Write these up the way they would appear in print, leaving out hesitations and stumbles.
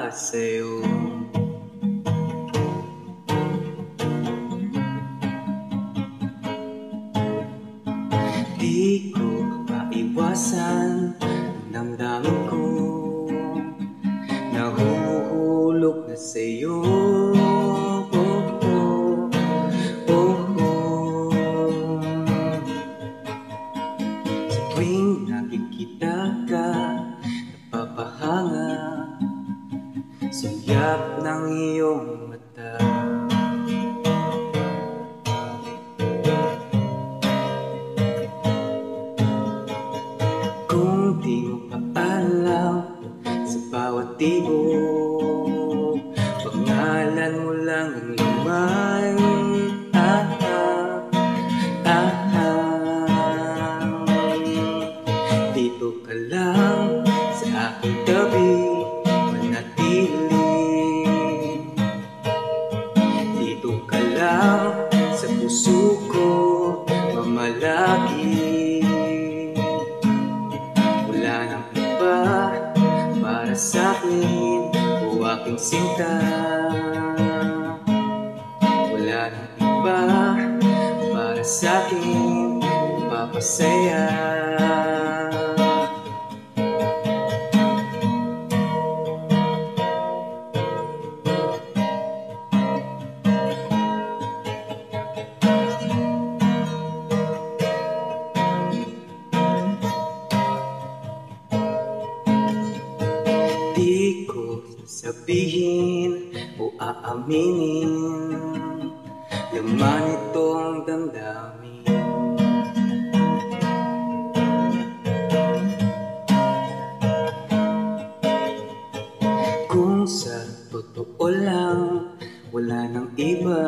para sa'yo. Di ko maiwasan ang damdamin ko, nahuhulog na sa'yo. Sa tuwing nakikita ka, napapahanga sa yap ng iyong mata. Kung di mo pa alam, sa bawat tibok, pangalan mo lang ang laman. Dito ka lang sa aking tabi, manatili. Dito ka lang sa puso ko, mamalagi. Wala nang iba para sa'kin, o aking sinta. Wala nang iba para sa'kin, papasaya. Di ko sasabihin o aaminin, laman itong damdamin. Kung sa totoo lang, wala nang iba,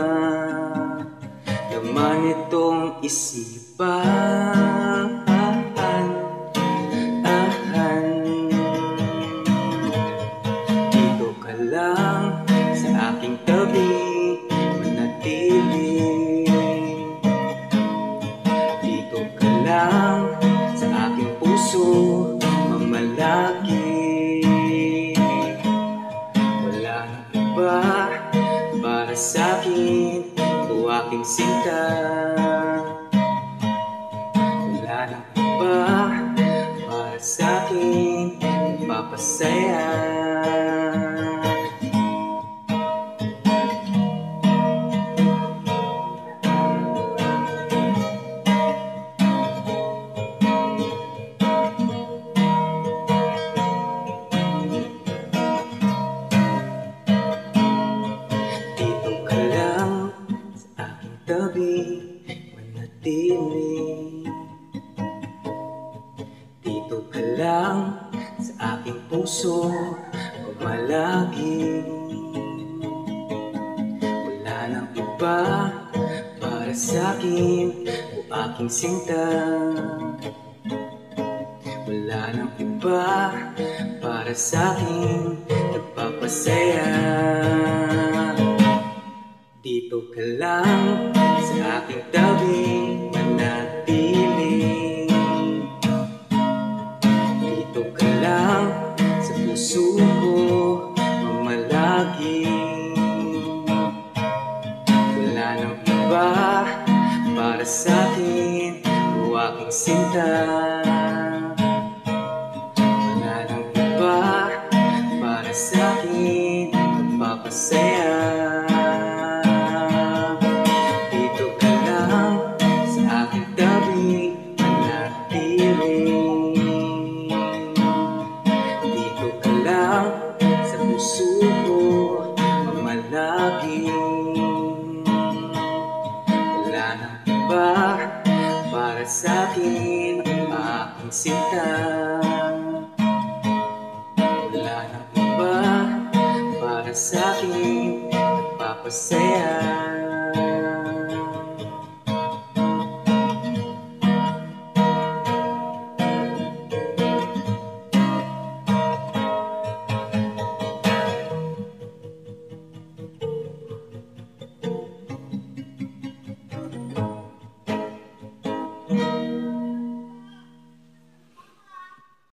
laman itong isipan. Lang sa aking tabi, manatili. Dito ka lang sa aking puso, mamalagi. Wala nang iba para sa'kin, o aking sinta. Wala nang iba para sa'kin, papasaya. Tabi, manatili. Dito ka lang sa aking puso, pumalagi. Wala nang iba para sa'kin, o aking sinta. Wala nang iba para sa'kin, nagpapasaya. Dito ka lang sa aking tabi, manatili. Dito ka lang sa puso ko, mamalagi. Wala nang iba para sa'kin, o aking sinta. Wala nang iba para sa'kin, nagpapasaya. Sa puso ko, mamalagi. Wala nang iba para sa'kin, aking sinta. Wala nang iba para sa'kin, nagpapasaya.